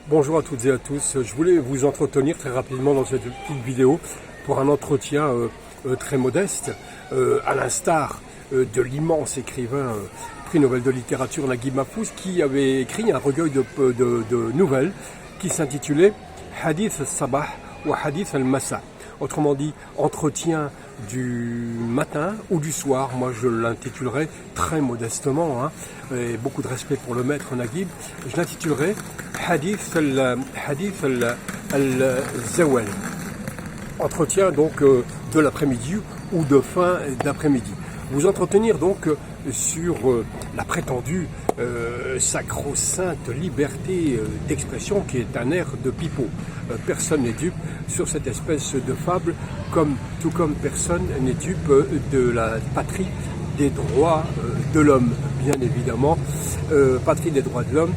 Bonjour à toutes et à tous. Je voulais vous entretenir très rapidement dans cette petite vidéo pour un entretien très modeste, à l'instar de l'immense écrivain prix Nobel de littérature Naguib Mahfouz, qui avait écrit un recueil de nouvelles qui s'intitulait Hadith al-Sabah ou Hadith al-Masa. Autrement dit, entretien du matin ou du soir. Moi, je l'intitulerai très modestement, et beaucoup de respect pour le maître Naguib. Je l'intitulerai Hadith al-Zawal. Entretien donc de l'après-midi ou de fin d'après-midi. Vous entretenir donc sur la prétendue sacro-sainte liberté d'expression qui est un air de pipeau. Personne n'est dupe sur cette espèce de fable, tout comme personne n'est dupe de la patrie des droits de l'homme, bien évidemment. Patrie des droits de l'homme,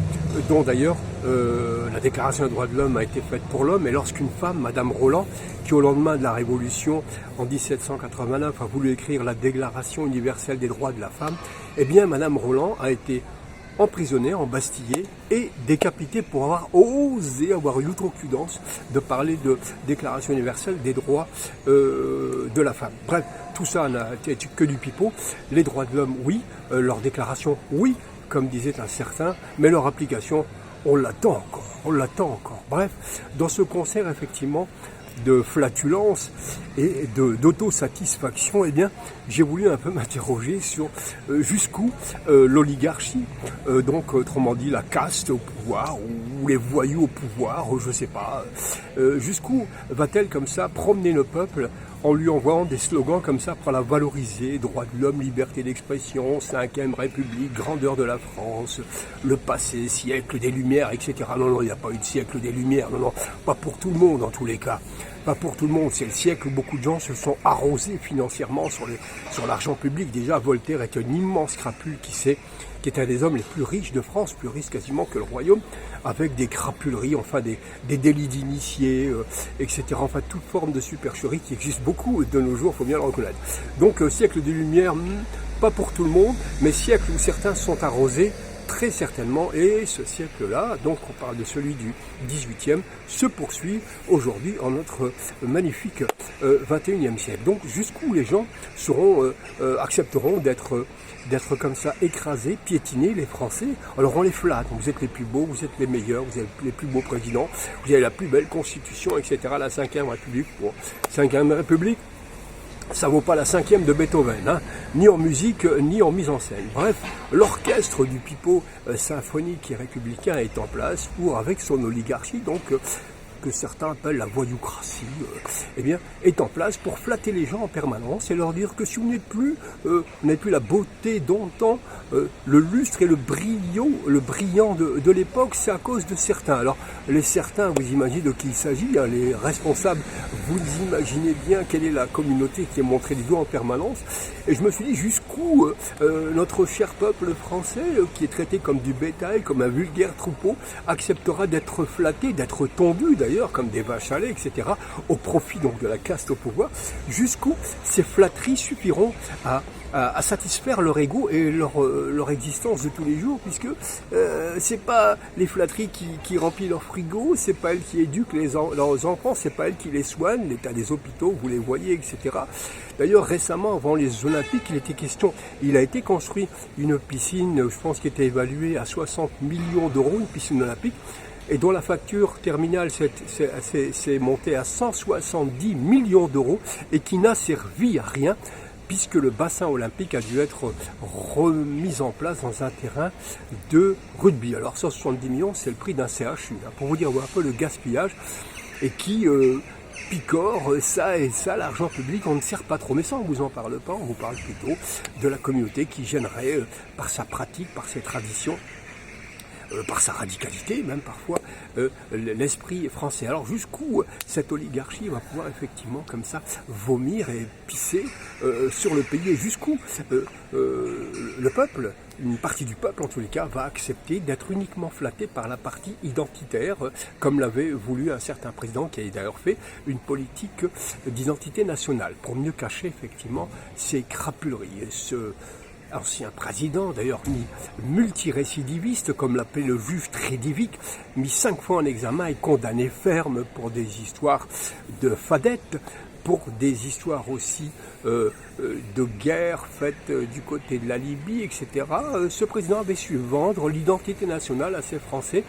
dont d'ailleurs la déclaration des droits de l'homme a été faite pour l'homme, et lorsqu'une femme, Madame Roland, qui au lendemain de la Révolution en 1789 a voulu écrire la Déclaration universelle des droits de la femme, eh bien Madame Roland a été emprisonnée, embastillée et décapitée pour avoir osé, avoir eu l'outrecuidance de parler de Déclaration universelle des droits de la femme. Bref, tout ça n'a été que du pipeau. Les droits de l'homme, oui. Leur déclaration, oui, comme disait un certain, mais leur application, on l'attend encore. Bref, dans ce concert, effectivement, de flatulence et d'autosatisfaction, eh bien, j'ai voulu un peu m'interroger sur jusqu'où l'oligarchie, donc autrement dit la caste au pouvoir, ou les voyous au pouvoir, je sais pas, jusqu'où va-t-elle comme ça promener le peuple en lui envoyant des slogans comme ça pour la valoriser, droits de l'homme, liberté d'expression, 5e République, grandeur de la France, le passé, siècle des Lumières, etc. Non, il n'y a pas eu de siècle des Lumières, non, pas pour tout le monde en tous les cas. Pas pour tout le monde, c'est le siècle où beaucoup de gens se sont arrosés financièrement sur l'argent public. Déjà, Voltaire est un immense crapule qui est un des hommes les plus riches de France, plus riche quasiment que le royaume, avec des crapuleries, enfin des délits d'initiés, etc. Enfin, toute forme de supercherie qui existe beaucoup de nos jours, il faut bien le reconnaître. Donc, siècle des Lumières, pas pour tout le monde, mais siècle où certains sont arrosés, très certainement, et ce siècle-là, donc on parle de celui du 18e, se poursuit aujourd'hui en notre magnifique 21e siècle. Donc jusqu'où les gens accepteront d'être comme ça écrasés, piétinés, les Français. Alors on les flatte, vous êtes les plus beaux, vous êtes les meilleurs, vous êtes les plus beaux présidents, vous avez la plus belle constitution, etc. La 5e République, 5e République, ça vaut pas la 5e de Beethoven, ni en musique, ni en mise en scène. Bref, l'orchestre du pipeau symphonique et républicain est en place avec son oligarchie, donc que certains appellent la voyoucratie, est en place pour flatter les gens en permanence et leur dire que si vous n'êtes plus la beauté d'antan, le lustre et le brillant de l'époque, c'est à cause de certains. Alors, les certains, vous imaginez de qui il s'agit, les responsables, vous imaginez bien quelle est la communauté qui est montrée du doigt en permanence. Et je me suis dit jusqu'où notre cher peuple français, qui est traité comme du bétail, comme un vulgaire troupeau, acceptera d'être flatté, d'être tondu d'ailleurs, comme des vaches à lait, etc., au profit donc de la caste au pouvoir, jusqu'où ces flatteries suffiront à satisfaire leur ego et leur existence de tous les jours, puisque c'est pas les flatteries qui remplissent leur frigo, c'est pas elles qui éduquent leurs enfants, c'est pas elles qui les soignent, l'état des hôpitaux, vous les voyez, etc. D'ailleurs, récemment, avant les Olympiques, il a été construit une piscine, je pense, qui était évaluée à 60 millions d'euros, une piscine olympique, et dont la facture terminale s'est montée à 170 millions d'euros et qui n'a servi à rien, puisque le bassin olympique a dû être remis en place dans un terrain de rugby. Alors 170 millions, c'est le prix d'un CHU, pour vous dire un peu le gaspillage, et qui picore ça et ça, l'argent public, on ne sert pas trop. Mais ça, on ne vous en parle pas, on vous parle plutôt de la communauté qui gênerait par sa pratique, par ses traditions, par sa radicalité même parfois, l'esprit français. Alors jusqu'où cette oligarchie va pouvoir effectivement comme ça vomir et pisser sur le pays, et jusqu'où le peuple, une partie du peuple en tous les cas, va accepter d'être uniquement flatté par la partie identitaire, comme l'avait voulu un certain président qui a d'ailleurs fait une politique d'identité nationale, pour mieux cacher effectivement ces crapuleries et ancien président, d'ailleurs mis multirécidiviste, comme l'appelait le juge Trédivic, mis 5 fois en examen et condamné ferme pour des histoires de fadettes, pour des histoires aussi de guerre faites du côté de la Libye, etc. Ce président avait su vendre l'identité nationale à ces Français.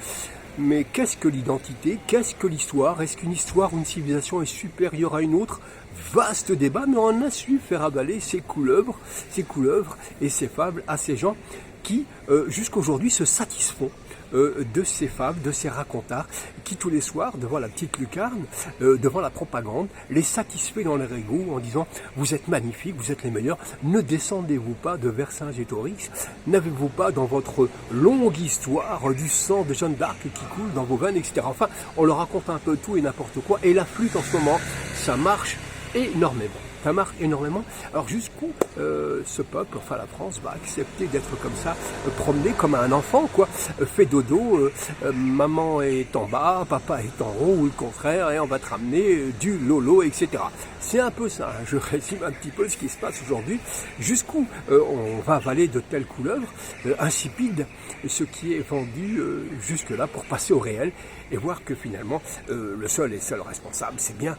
Mais qu'est-ce que l'identité? Qu'est-ce que l'histoire? Est-ce qu'une histoire ou une civilisation est supérieure à une autre? Vaste débat, mais on a su faire avaler ces couleuvres et ces fables à ces gens qui, jusqu'aujourd'hui, se satisfont de ces fables, de ces racontars, qui tous les soirs, devant la petite lucarne, devant la propagande, les satisfait dans leur ego en disant « Vous êtes magnifiques, vous êtes les meilleurs, ne descendez-vous pas de Vercingétorix, n'avez-vous pas dans votre longue histoire du sang de Jeanne d'Arc qui coule dans vos veines, etc. » Enfin, on leur raconte un peu tout et n'importe quoi, et la flûte en ce moment, ça marche énormément. Ça marche énormément. Alors jusqu'où ce peuple, enfin la France, va accepter d'être comme ça, promené comme un enfant, quoi, fait dodo, maman est en bas, papa est en haut, ou le contraire, et on va te ramener du lolo, etc. C'est un peu ça, hein. Je résume un petit peu ce qui se passe aujourd'hui. Jusqu'où on va avaler de telles couleuvres insipides, ce qui est vendu jusque-là pour passer au réel et voir que finalement le seul responsable, c'est bien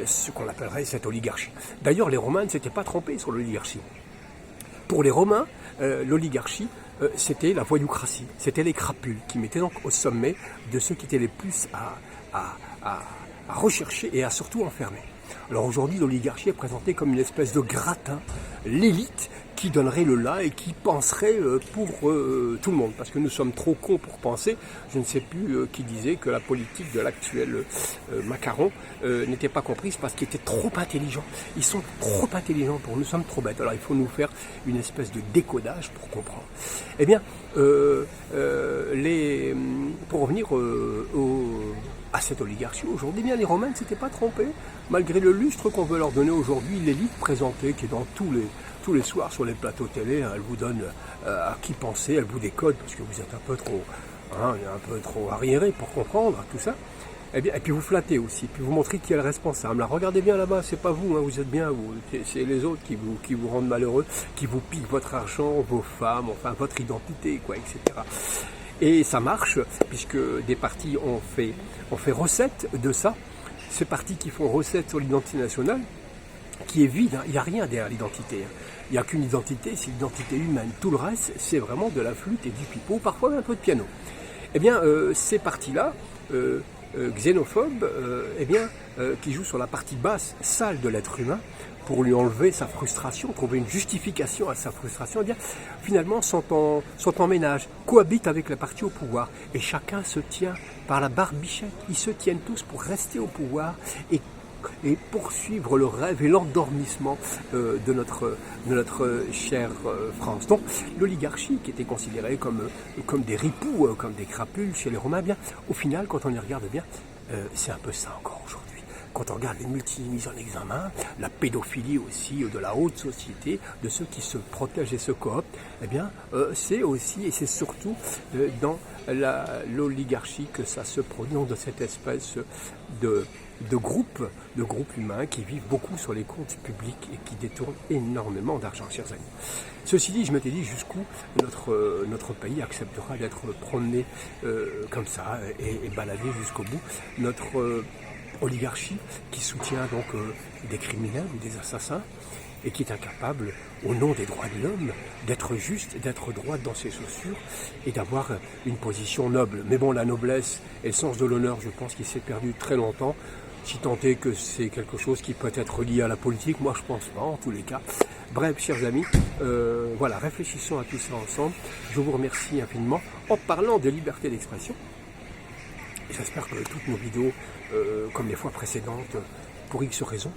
ce qu'on appellerait cette oligarchie. D'ailleurs, les Romains ne s'étaient pas trompés sur l'oligarchie. Pour les Romains, l'oligarchie, c'était la voyoucratie, c'était les crapules qui mettaient donc au sommet de ceux qui étaient les plus à rechercher et à surtout enfermer. Alors aujourd'hui, l'oligarchie est présentée comme une espèce de gratin, l'élite qui donnerait le là et qui penserait pour tout le monde. Parce que nous sommes trop cons pour penser. Je ne sais plus qui disait que la politique de l'actuel Macron n'était pas comprise parce qu'il était trop intelligent. Ils sont trop intelligents pour nous, sommes trop bêtes. Alors il faut nous faire une espèce de décodage pour comprendre. Eh bien, pour revenir à cette oligarchie, aujourd'hui, bien les Romains ne s'étaient pas trompés, malgré le lustre qu'on veut leur donner aujourd'hui, l'élite présentée qui est dans tous les soirs sur les plateaux télé, hein, elle vous donne à qui penser, elle vous décode, parce que vous êtes un peu trop arriéré pour comprendre tout ça. Eh bien, et puis vous flattez aussi, puis vous montrez qui est le responsable. Là, regardez bien là-bas, c'est pas vous, hein, vous êtes bien vous, c'est les autres qui vous rendent malheureux, qui vous piquent votre argent, vos femmes, enfin votre identité, quoi, etc. Et ça marche, puisque des partis ont fait recette de ça. Ces partis qui font recette sur l'identité nationale, qui est vide, hein. Il n'y a rien derrière l'identité. Hein. Il n'y a qu'une identité, c'est l'identité humaine. Tout le reste, c'est vraiment de la flûte et du pipeau, parfois un peu de piano. Eh bien, ces partis-là, xénophobes, qui jouent sur la partie basse, sale de l'être humain, pour lui enlever sa frustration, trouver une justification à sa frustration, eh bien, finalement sont en ménage, cohabitent avec la partie au pouvoir, et chacun se tient par la barbichette. Ils se tiennent tous pour rester au pouvoir et poursuivre le rêve et l'endormissement de notre chère France. Donc l'oligarchie qui était considérée comme des ripoux, comme des crapules chez les Romains, eh bien, au final, quand on y regarde bien, c'est un peu ça encore aujourd'hui. Quand on regarde les multi-mises en examen, la pédophilie aussi de la haute société, de ceux qui se protègent et se cooptent, eh bien, c'est aussi et c'est surtout dans l'oligarchie que ça se produit, de cette espèce de groupes humains qui vivent beaucoup sur les comptes publics et qui détournent énormément d'argent, chers amis. Ceci dit, je m'étais dit jusqu'où notre pays acceptera d'être promené comme ça et baladé jusqu'au bout. Notre oligarchie qui soutient donc des criminels ou des assassins et qui est incapable, au nom des droits de l'homme, d'être juste, d'être droite dans ses chaussures et d'avoir une position noble. Mais bon, la noblesse et le sens de l'honneur, je pense qu'il s'est perdu très longtemps. Si tant est que c'est quelque chose qui peut être lié à la politique, moi je pense pas en tous les cas. Bref, chers amis, voilà, réfléchissons à tout ça ensemble. Je vous remercie infiniment en parlant de liberté d'expression. J'espère que toutes nos vidéos, comme les fois précédentes, pour X raisons,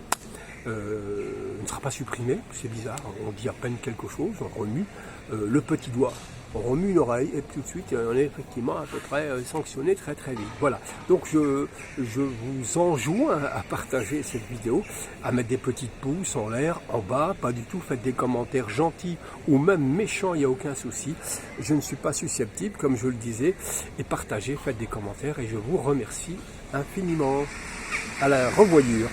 ne sera pas supprimée. C'est bizarre, on dit à peine quelque chose, on remue le petit doigt. On remue une oreille et tout de suite on est effectivement à peu près sanctionné très très vite. Voilà, donc je vous enjoins à partager cette vidéo, à mettre des petites pouces en l'air, en bas, pas du tout, faites des commentaires gentils ou même méchants, il n'y a aucun souci. Je ne suis pas susceptible, comme je le disais, et partagez, faites des commentaires et je vous remercie infiniment. À la revoyure.